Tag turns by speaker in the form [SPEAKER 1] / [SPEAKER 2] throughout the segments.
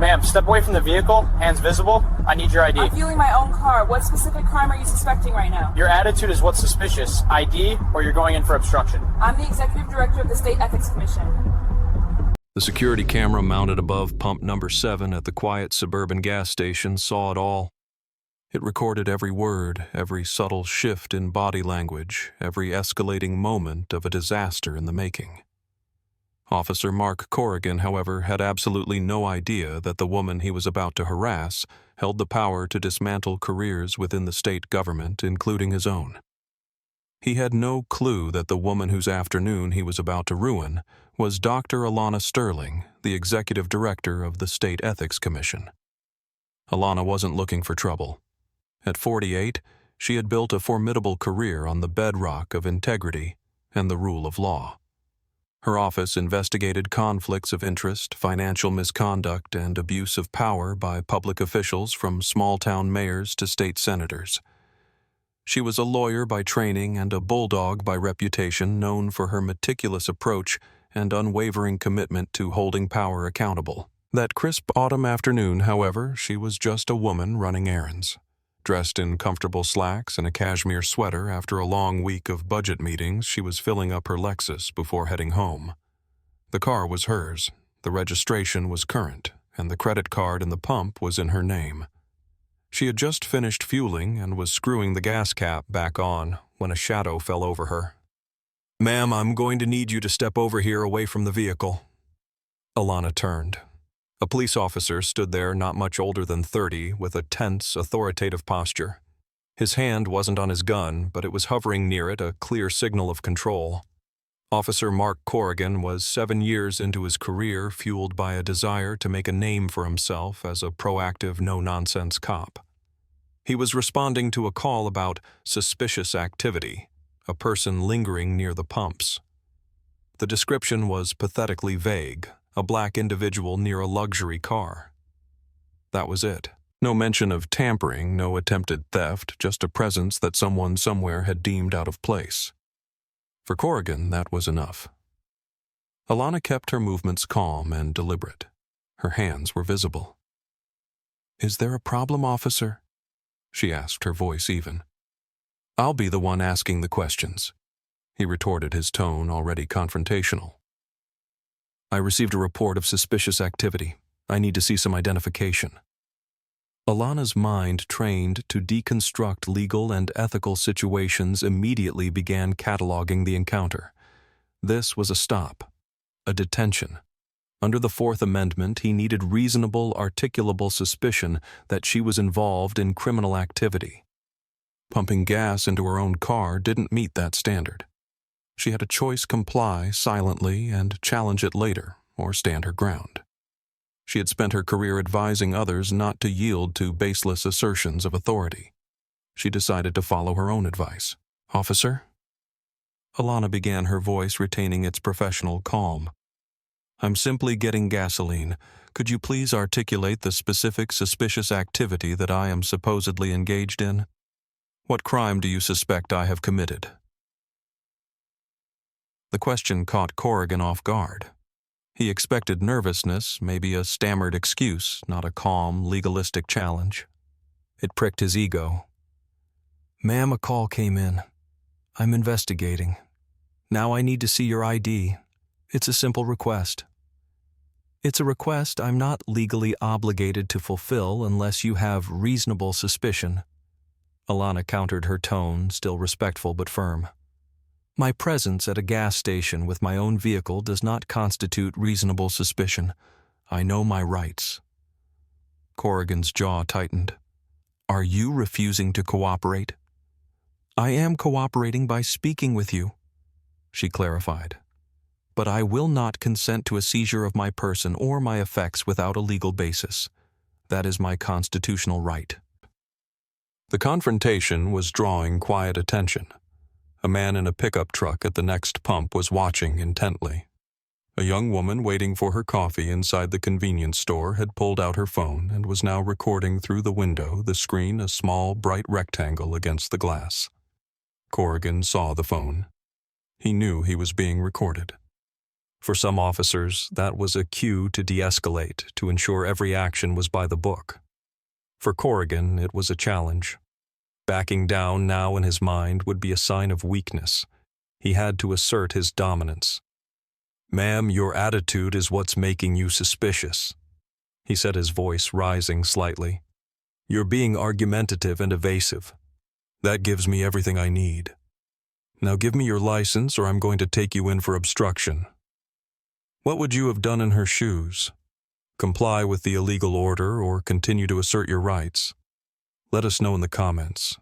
[SPEAKER 1] Ma'am, step away from the vehicle, hands visible. I need your ID.
[SPEAKER 2] I'm fueling my own car. What specific crime are you suspecting right now?
[SPEAKER 1] Your attitude is what's suspicious, ID, or you're going in for obstruction.
[SPEAKER 2] I'm the executive director of the State Ethics Commission.
[SPEAKER 3] The security camera mounted above pump number 7 at the quiet suburban gas station saw it all. It recorded every word, every subtle shift in body language, every escalating moment of a disaster in the making. Officer Mark Corrigan, however, had absolutely no idea that the woman he was about to harass held the power to dismantle careers within the state government, including his own. He had no clue that the woman whose afternoon he was about to ruin was Dr. Alana Sterling, the executive director of the State Ethics Commission. Alana wasn't looking for trouble. At 48, she had built a formidable career on the bedrock of integrity and the rule of law. Her office investigated conflicts of interest, financial misconduct, and abuse of power by public officials from small-town mayors to state senators. She was a lawyer by training and a bulldog by reputation, known for her meticulous approach and unwavering commitment to holding power accountable. That crisp autumn afternoon, however, she was just a woman running errands. Dressed in comfortable slacks and a cashmere sweater after a long week of budget meetings, she was filling up her Lexus before heading home. The car was hers, the registration was current, and the credit card in the pump was in her name. She had just finished fueling and was screwing the gas cap back on when a shadow fell over her. "Ma'am, I'm going to need you to step over here away from the vehicle." Alana turned. A police officer stood there, not much older than 30, with a tense, authoritative posture. His hand wasn't on his gun, but it was hovering near it, a clear signal of control. Officer Mark Corrigan was 7 years into his career, fueled by a desire to make a name for himself as a proactive, no-nonsense cop. He was responding to a call about suspicious activity, a person lingering near the pumps. The description was pathetically vague. A black individual near a luxury car. That was it. No mention of tampering, no attempted theft, just a presence that someone somewhere had deemed out of place. For Corrigan, that was enough. Alana kept her movements calm and deliberate. Her hands were visible. "Is there a problem, officer?" she asked, her voice even. "I'll be the one asking the questions," he retorted, his tone already confrontational. "I received a report of suspicious activity. I need to see some identification." Alana's mind, trained to deconstruct legal and ethical situations, immediately began cataloging the encounter. This was a stop, a detention. Under the Fourth Amendment, he needed reasonable, articulable suspicion that she was involved in criminal activity. Pumping gas into her own car didn't meet that standard. She had a choice: comply silently and challenge it later, or stand her ground. She had spent her career advising others not to yield to baseless assertions of authority. She decided to follow her own advice. "Officer?" Alana began, her voice retaining its professional calm. "I'm simply getting gasoline. Could you please articulate the specific suspicious activity that I am supposedly engaged in? What crime do you suspect I have committed?" The question caught Corrigan off guard. He expected nervousness, maybe a stammered excuse, not a calm, legalistic challenge. It pricked his ego. "Ma'am, a call came in. I'm investigating. Now I need to see your ID. It's a simple request." "It's a request I'm not legally obligated to fulfill unless you have reasonable suspicion." Alana countered, her tone still respectful but firm. "My presence at a gas station with my own vehicle does not constitute reasonable suspicion. I know my rights." Corrigan's jaw tightened. "Are you refusing to cooperate?" "I am cooperating by speaking with you," she clarified. "But I will not consent to a seizure of my person or my effects without a legal basis. That is my constitutional right." The confrontation was drawing quiet attention. A man in a pickup truck at the next pump was watching intently. A young woman waiting for her coffee inside the convenience store had pulled out her phone and was now recording through the window, the screen a small, bright rectangle against the glass. Corrigan saw the phone. He knew he was being recorded. For some officers, that was a cue to de-escalate, to ensure every action was by the book. For Corrigan, it was a challenge. Backing down now in his mind would be a sign of weakness. He had to assert his dominance. "Ma'am, your attitude is what's making you suspicious," he said, his voice rising slightly. "You're being argumentative and evasive. That gives me everything I need. Now give me your license or I'm going to take you in for obstruction." What would you have done in her shoes? Comply with the illegal order or continue to assert your rights? Let us know in the comments.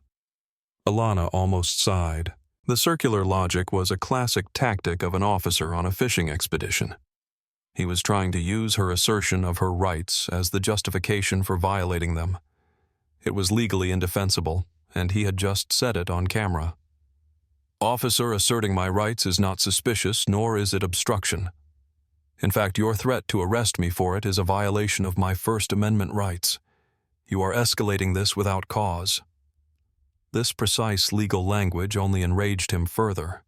[SPEAKER 3] Alana almost sighed. The circular logic was a classic tactic of an officer on a fishing expedition. He was trying to use her assertion of her rights as the justification for violating them. It was legally indefensible, and he had just said it on camera. "Officer, asserting my rights is not suspicious, nor is it obstruction. In fact, your threat to arrest me for it is a violation of my First Amendment rights. You are escalating this without cause." This precise legal language only enraged him further.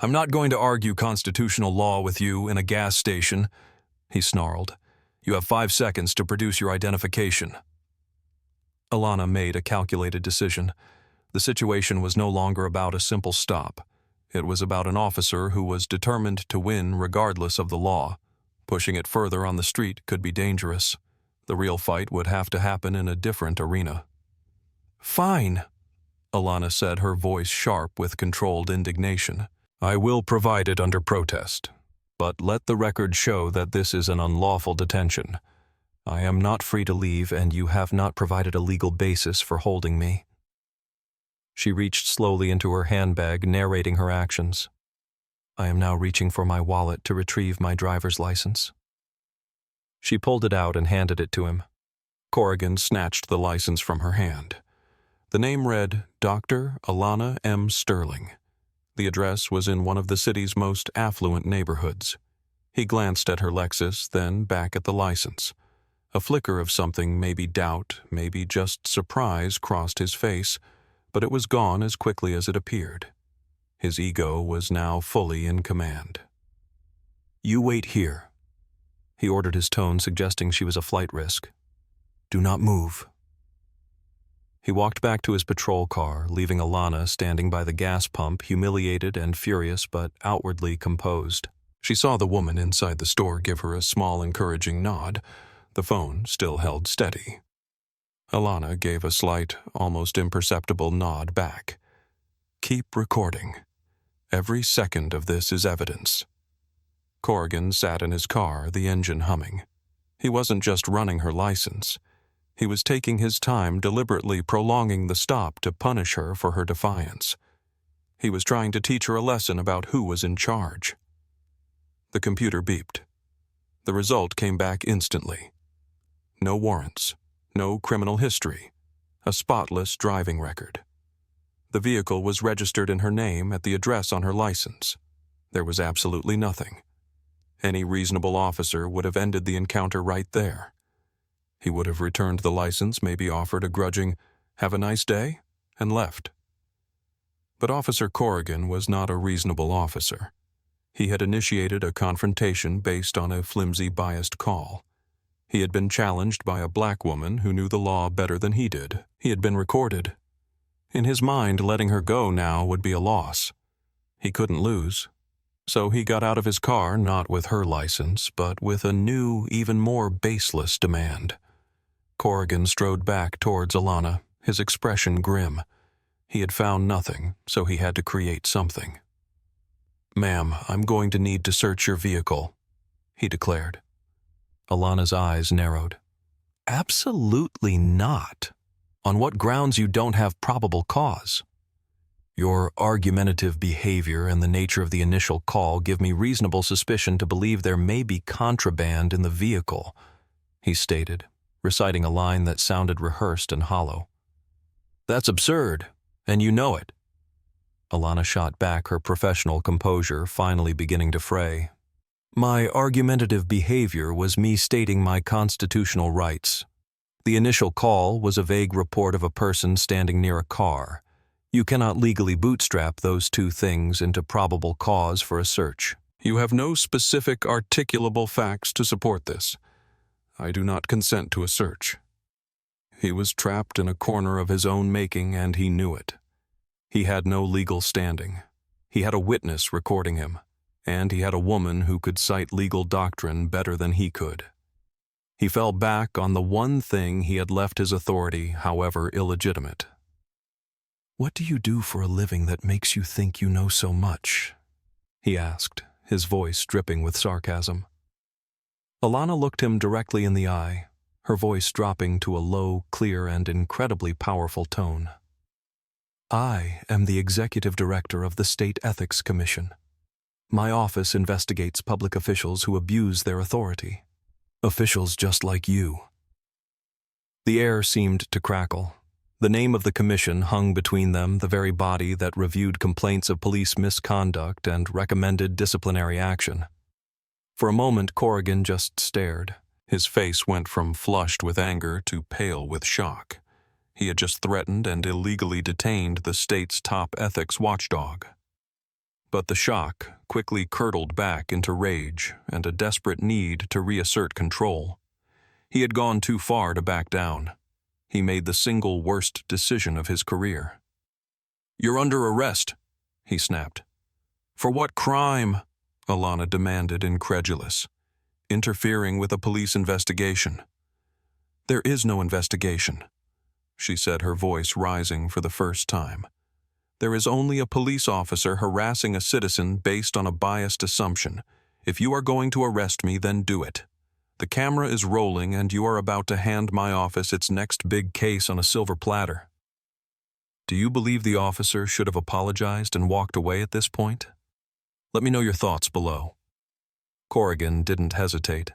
[SPEAKER 3] "I'm not going to argue constitutional law with you in a gas station," he snarled. "You have 5 seconds to produce your identification." Alana made a calculated decision. The situation was no longer about a simple stop. It was about an officer who was determined to win regardless of the law. Pushing it further on the street could be dangerous. The real fight would have to happen in a different arena. "Fine," Alana said, her voice sharp with controlled indignation. "I will provide it under protest. But let the record show that this is an unlawful detention. I am not free to leave, and you have not provided a legal basis for holding me." She reached slowly into her handbag, narrating her actions. "I am now reaching for my wallet to retrieve my driver's license." She pulled it out and handed it to him. Corrigan snatched the license from her hand. The name read Dr. Alana M. Sterling. The address was in one of the city's most affluent neighborhoods. He glanced at her Lexus, then back at the license. A flicker of something, maybe doubt, maybe just surprise, crossed his face, but it was gone as quickly as it appeared. His ego was now fully in command. "You wait here," he ordered, his tone suggesting she was a flight risk. "Do not move." He walked back to his patrol car, leaving Alana standing by the gas pump, humiliated and furious but outwardly composed. She saw the woman inside the store give her a small encouraging nod. The phone still held steady. Alana gave a slight, almost imperceptible nod back. "Keep recording. Every second of this is evidence." Corrigan sat in his car, the engine humming. He wasn't just running her license. He was taking his time, deliberately prolonging the stop to punish her for her defiance. He was trying to teach her a lesson about who was in charge. The computer beeped. The result came back instantly. No warrants, no criminal history, a spotless driving record. The vehicle was registered in her name at the address on her license. There was absolutely nothing. Any reasonable officer would have ended the encounter right there. He would have returned the license, maybe offered a grudging, "Have a nice day," and left. But Officer Corrigan was not a reasonable officer. He had initiated a confrontation based on a flimsy, biased call. He had been challenged by a black woman who knew the law better than he did. He had been recorded. In his mind, letting her go now would be a loss. He couldn't lose. So he got out of his car, not with her license, but with a new, even more baseless demand. Corrigan strode back towards Alana, his expression grim. He had found nothing, so he had to create something. "Ma'am, I'm going to need to search your vehicle," he declared. Alana's eyes narrowed. "Absolutely not. On what grounds you don't have probable cause? Your argumentative behavior and the nature of the initial call give me reasonable suspicion to believe there may be contraband in the vehicle," he stated, reciting a line that sounded rehearsed and hollow. "That's absurd, and you know it." Alana shot back, her professional composure finally beginning to fray. "My argumentative behavior was me stating my constitutional rights. The initial call was a vague report of a person standing near a car. You cannot legally bootstrap those two things into probable cause for a search." You have no specific articulable facts to support this. I do not consent to a search. He was trapped in a corner of his own making, and he knew it. He had no legal standing. He had a witness recording him, and he had a woman who could cite legal doctrine better than he could. He fell back on the one thing he had left his authority, however illegitimate. "What do you do for a living that makes you think you know so much?" he asked, his voice dripping with sarcasm. Alana looked him directly in the eye, her voice dropping to a low, clear, and incredibly powerful tone. "I am the executive director of the State Ethics Commission. My office investigates public officials who abuse their authority. Officials just like you." The air seemed to crackle. The name of the commission hung between them, the very body that reviewed complaints of police misconduct and recommended disciplinary action. For a moment, Corrigan just stared. His face went from flushed with anger to pale with shock. He had just threatened and illegally detained the state's top ethics watchdog. But the shock quickly curdled back into rage and a desperate need to reassert control. He had gone too far to back down. He made the single worst decision of his career. "You're under arrest," he snapped. "For what crime?" Alana demanded, incredulous. "Interfering with a police investigation." "There is no investigation," she said, her voice rising for the first time. "There is only a police officer harassing a citizen based on a biased assumption. If you are going to arrest me, then do it. The camera is rolling, and you are about to hand my office its next big case on a silver platter." "Do you believe the officer should have apologized and walked away at this point? Let me know your thoughts below." Corrigan didn't hesitate.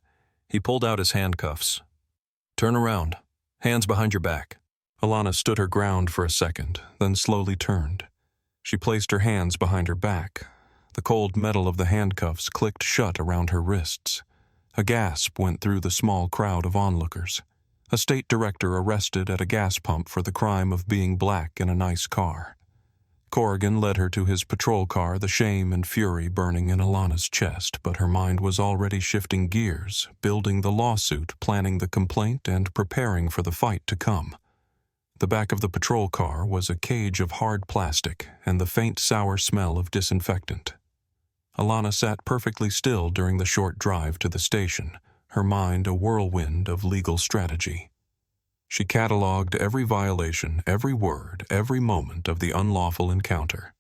[SPEAKER 3] He pulled out his handcuffs. "Turn around. Hands behind your back." Alana stood her ground for a second, then slowly turned. She placed her hands behind her back. The cold metal of the handcuffs clicked shut around her wrists. A gasp went through the small crowd of onlookers. A state director arrested at a gas pump for the crime of being black in a nice car. Corrigan led her to his patrol car, the shame and fury burning in Alana's chest, but her mind was already shifting gears, building the lawsuit, planning the complaint, and preparing for the fight to come. The back of the patrol car was a cage of hard plastic and the faint sour smell of disinfectant. Alana sat perfectly still during the short drive to the station, her mind a whirlwind of legal strategy. She cataloged every violation, every word, every moment of the unlawful encounter.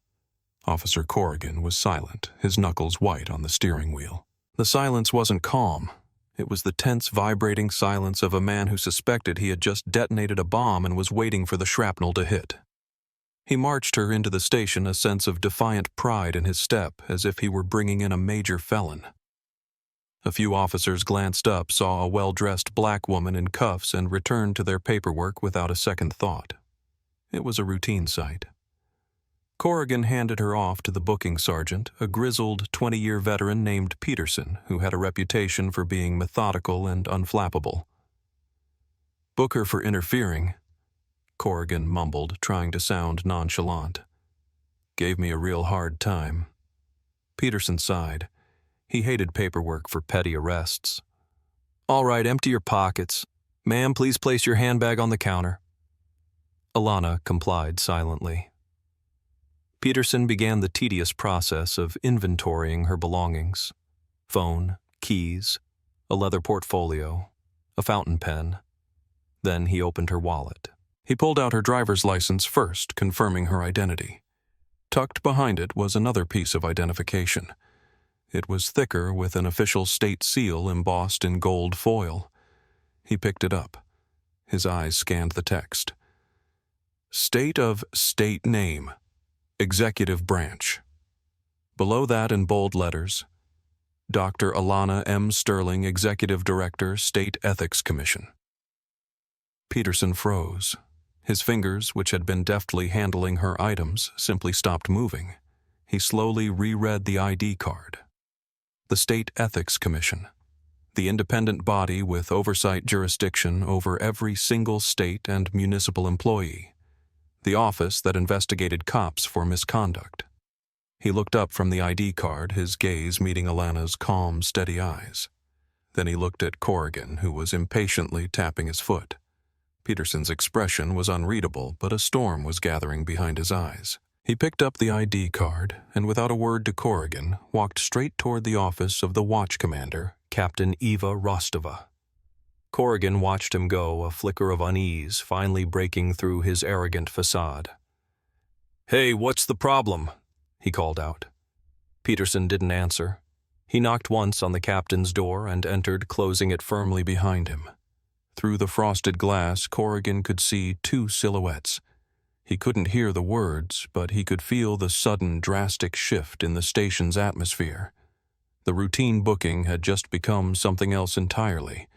[SPEAKER 3] Officer Corrigan was silent, his knuckles white on the steering wheel. The silence wasn't calm. It was the tense, vibrating silence of a man who suspected he had just detonated a bomb and was waiting for the shrapnel to hit. He marched her into the station, a sense of defiant pride in his step, as if he were bringing in a major felon. A few officers glanced up, saw a well-dressed black woman in cuffs, and returned to their paperwork without a second thought. It was a routine sight. Corrigan handed her off to the booking sergeant, a grizzled 20-year veteran named Peterson, who had a reputation for being methodical and unflappable. "Book her for interfering," Corrigan mumbled, trying to sound nonchalant. "Gave me a real hard time." Peterson sighed. He hated paperwork for petty arrests. "All right, empty your pockets. Ma'am, please place your handbag on the counter." Alana complied silently. Peterson began the tedious process of inventorying her belongings. Phone, keys, a leather portfolio, a fountain pen. Then he opened her wallet. He pulled out her driver's license first, confirming her identity. Tucked behind it was another piece of identification. It was thicker, with an official state seal embossed in gold foil. He picked it up. His eyes scanned the text. "State of state name. Executive branch." Below that in bold letters, Dr. Alana M. Sterling, Executive Director, State Ethics Commission. Peterson froze. His fingers, which had been deftly handling her items, simply stopped moving. He slowly reread the ID card. The State Ethics Commission, the independent body with oversight jurisdiction over every single state and municipal employee, the office that investigated cops for misconduct. He looked up from the ID card, his gaze meeting Alana's calm, steady eyes. Then he looked at Corrigan, who was impatiently tapping his foot. Peterson's expression was unreadable, but a storm was gathering behind his eyes. He picked up the ID card and, without a word to Corrigan, walked straight toward the office of the watch commander, Captain Eva Rostova. Corrigan watched him go, a flicker of unease finally breaking through his arrogant facade. "Hey, what's the problem?" he called out. Peterson didn't answer. He knocked once on the captain's door and entered, closing it firmly behind him. Through the frosted glass, Corrigan could see two silhouettes. He couldn't hear the words, but he could feel the sudden, drastic shift in the station's atmosphere. The routine booking had just become something else entirely.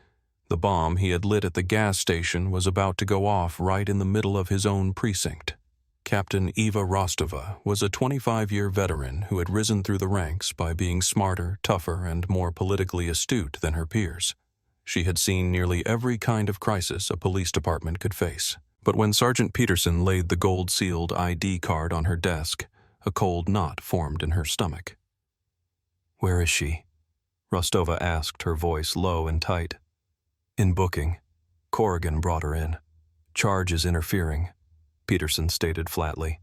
[SPEAKER 3] The bomb he had lit at the gas station was about to go off right in the middle of his own precinct. Captain Eva Rostova was a 25-year veteran who had risen through the ranks by being smarter, tougher, and more politically astute than her peers. She had seen nearly every kind of crisis a police department could face. But when Sergeant Peterson laid the gold-sealed ID card on her desk, a cold knot formed in her stomach. "Where is she?" Rostova asked, her voice low and tight. "In booking. Corrigan brought her in. Charge is interfering," Peterson stated flatly.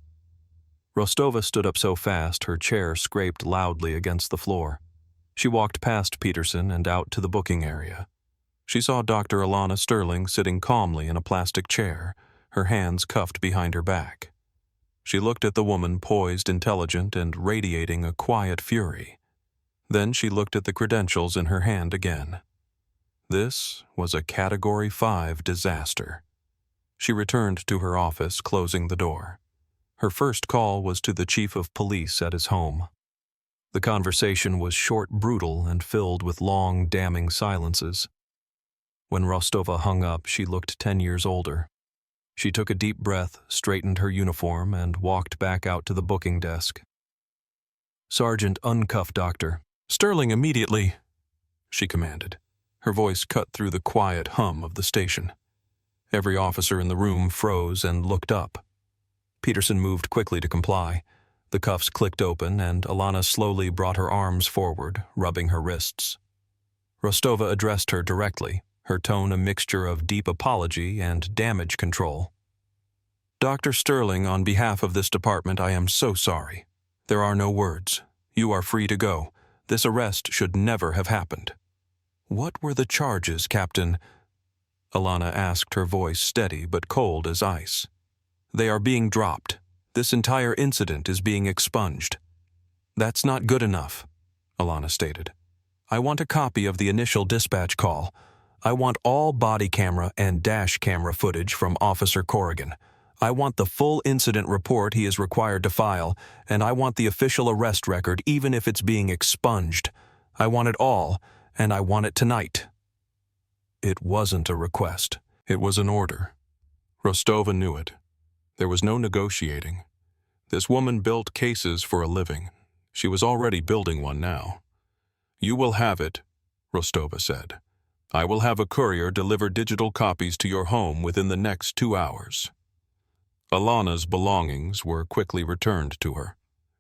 [SPEAKER 3] Rostova stood up so fast her chair scraped loudly against the floor. She walked past Peterson and out to the booking area. She saw Dr. Alana Sterling sitting calmly in a plastic chair, her hands cuffed behind her back. She looked at the woman, poised, intelligent, and radiating a quiet fury. Then she looked at the credentials in her hand again. This was a Category 5 disaster. She returned to her office, closing the door. Her first call was to the chief of police at his home. The conversation was short, brutal, and filled with long, damning silences. When Rostova hung up, she looked 10 years older. She took a deep breath, straightened her uniform, and walked back out to the booking desk. "Sergeant, uncuff Doctor Sterling immediately," she commanded. Her voice cut through the quiet hum of the station. Every officer in the room froze and looked up. Peterson moved quickly to comply. The cuffs clicked open, and Alana slowly brought her arms forward, rubbing her wrists. Rostova addressed her directly, her tone a mixture of deep apology and damage control. "Dr. Sterling, on behalf of this department, I am so sorry. There are no words. You are free to go. This arrest should never have happened." "What were the charges, Captain?" Alana asked, her voice steady but cold as ice. "They are being dropped. This entire incident is being expunged." "That's not good enough," Alana stated. "I want a copy of the initial dispatch call. I want all body camera and dash camera footage from Officer Corrigan. I want the full incident report he is required to file, and I want the official arrest record even if it's being expunged. I want it all, and I want it tonight." It wasn't a request. It was an order. Rostova knew it. There was no negotiating. This woman built cases for a living. She was already building one now. "You will have it," Rostova said. "I will have a courier deliver digital copies to your home within the next 2 hours." Alana's belongings were quickly returned to her.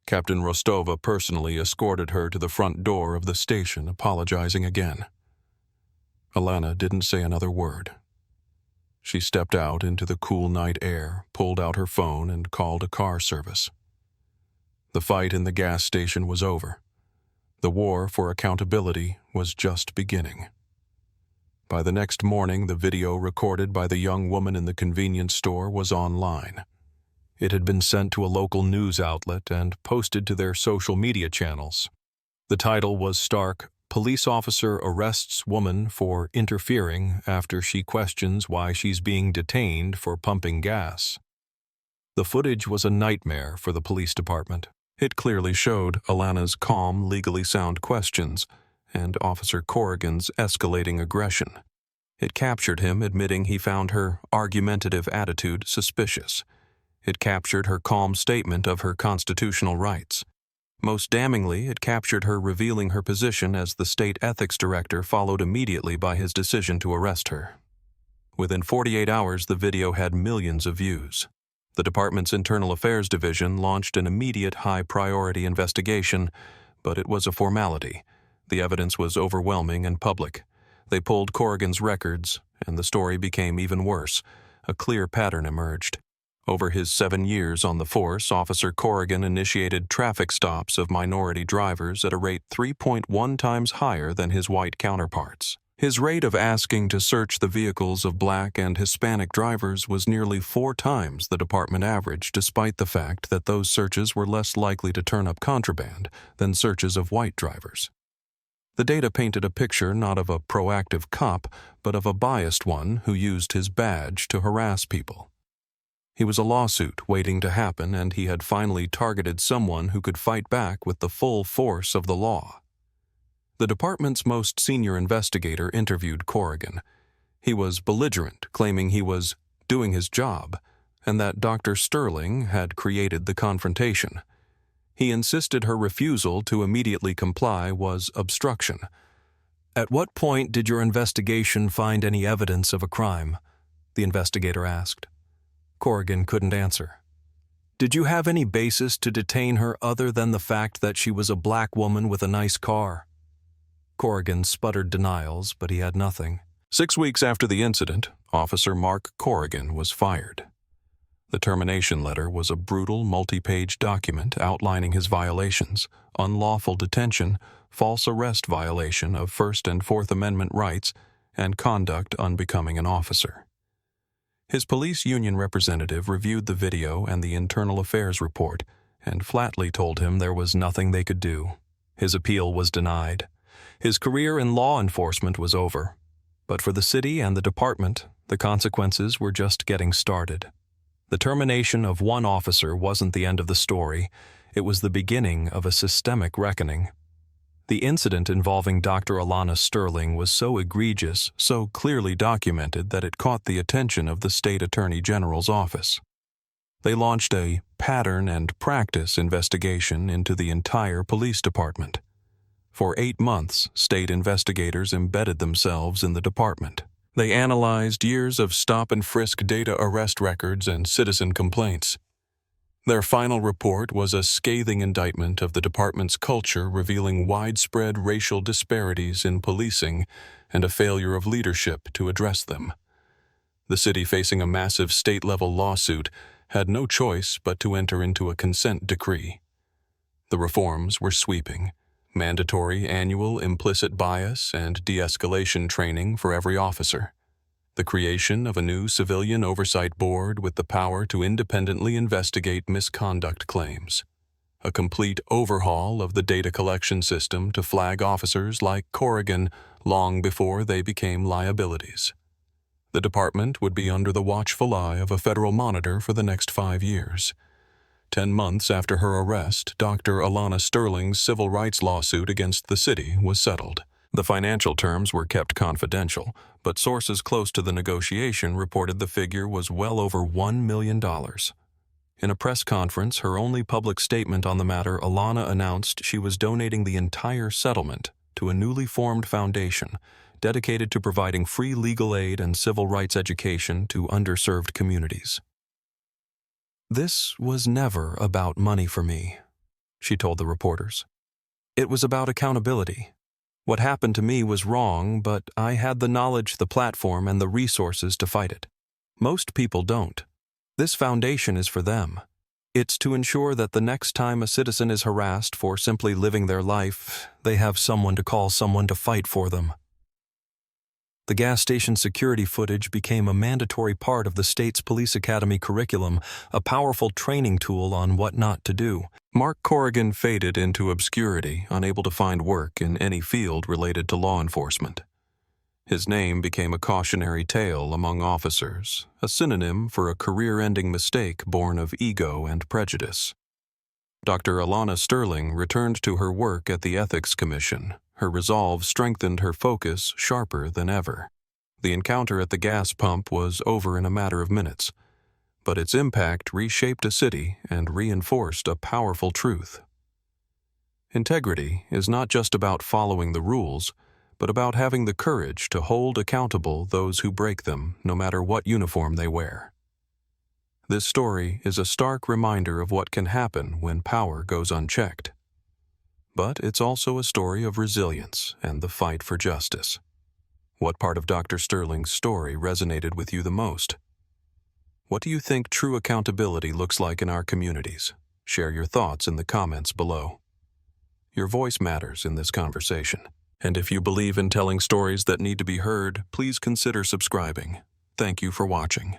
[SPEAKER 3] Captain Rostova personally escorted her to the front door of the station, apologizing again. Alana didn't say another word. She stepped out into the cool night air, pulled out her phone, and called a car service. The fight in the gas station was over. The war for accountability was just beginning. By the next morning, the video recorded by the young woman in the convenience store was online. It had been sent to a local news outlet and posted to their social media channels. The title was stark, "Police Officer Arrests Woman for Interfering After She Questions Why She's Being Detained for Pumping Gas." The footage was a nightmare for the police department. It clearly showed Alana's calm, legally sound questions and Officer Corrigan's escalating aggression. It captured him admitting he found her argumentative attitude suspicious. It captured her calm statement of her constitutional rights. Most damningly, it captured her revealing her position as the state ethics director, followed immediately by his decision to arrest her. Within 48 hours, the video had millions of views. The department's Internal Affairs Division launched an immediate high-priority investigation, but it was a formality. The evidence was overwhelming and public. They pulled Corrigan's records, and the story became even worse. A clear pattern emerged. Over his 7 years on the force, Officer Corrigan initiated traffic stops of minority drivers at a rate 3.1 times higher than his white counterparts. His rate of asking to search the vehicles of black and Hispanic drivers was nearly 4 times the department average, despite the fact that those searches were less likely to turn up contraband than searches of white drivers. The data painted a picture not of a proactive cop, but of a biased one who used his badge to harass people. He was a lawsuit waiting to happen, and he had finally targeted someone who could fight back with the full force of the law. The department's most senior investigator interviewed Corrigan. He was belligerent, claiming he was doing his job, and that Dr. Sterling had created the confrontation. He insisted her refusal to immediately comply was obstruction. "At what point did your investigation find any evidence of a crime?" the investigator asked. Corrigan couldn't answer. "Did you have any basis to detain her other than the fact that she was a black woman with a nice car?" Corrigan sputtered denials, but he had nothing. 6 weeks after the incident, Officer Mark Corrigan was fired. The termination letter was a brutal multi-page document outlining his violations: unlawful detention, false arrest violation of First and Fourth Amendment rights, and conduct unbecoming an officer. His police union representative reviewed the video and the internal affairs report and flatly told him there was nothing they could do. His appeal was denied. His career in law enforcement was over. But for the city and the department, the consequences were just getting started. The termination of one officer wasn't the end of the story. It was the beginning of a systemic reckoning. The incident involving Dr. Alana Sterling was so egregious, so clearly documented, that it caught the attention of the state attorney general's office. They launched a pattern and practice investigation into the entire police department. For 8 months, state investigators embedded themselves in the department. They analyzed years of stop-and-frisk data arrest records and citizen complaints. Their final report was a scathing indictment of the department's culture, revealing widespread racial disparities in policing and a failure of leadership to address them. The city, facing a massive state-level lawsuit, had no choice but to enter into a consent decree. The reforms were sweeping: mandatory annual implicit bias and de-escalation training for every officer, the creation of a new civilian oversight board with the power to independently investigate misconduct claims, a complete overhaul of the data collection system to flag officers like Corrigan long before they became liabilities. The department would be under the watchful eye of a federal monitor for the next 5 years. 10 months after her arrest, Dr. Alana Sterling's civil rights lawsuit against the city was settled. The financial terms were kept confidential, but sources close to the negotiation reported the figure was well over $1 million. In a press conference, her only public statement on the matter, Alana announced she was donating the entire settlement to a newly formed foundation dedicated to providing free legal aid and civil rights education to underserved communities. "This was never about money for me," she told the reporters. "It was about accountability. What happened to me was wrong, but I had the knowledge, the platform, and the resources to fight it. Most people don't. This foundation is for them. It's to ensure that the next time a citizen is harassed for simply living their life, they have someone to call, someone to fight for them." The gas station security footage became a mandatory part of the state's police academy curriculum, a powerful training tool on what not to do. Mark Corrigan faded into obscurity, unable to find work in any field related to law enforcement. His name became a cautionary tale among officers, a synonym for a career-ending mistake born of ego and prejudice. Dr. Alana Sterling returned to her work at the Ethics Commission. Her resolve strengthened, her focus sharper than ever. The encounter at the gas pump was over in a matter of minutes, but its impact reshaped a city and reinforced a powerful truth. Integrity is not just about following the rules, but about having the courage to hold accountable those who break them, no matter what uniform they wear. This story is a stark reminder of what can happen when power goes unchecked. But it's also a story of resilience and the fight for justice. What part of Dr. Sterling's story resonated with you the most? What do you think true accountability looks like in our communities? Share your thoughts in the comments below. Your voice matters in this conversation. And if you believe in telling stories that need to be heard, please consider subscribing. Thank you for watching.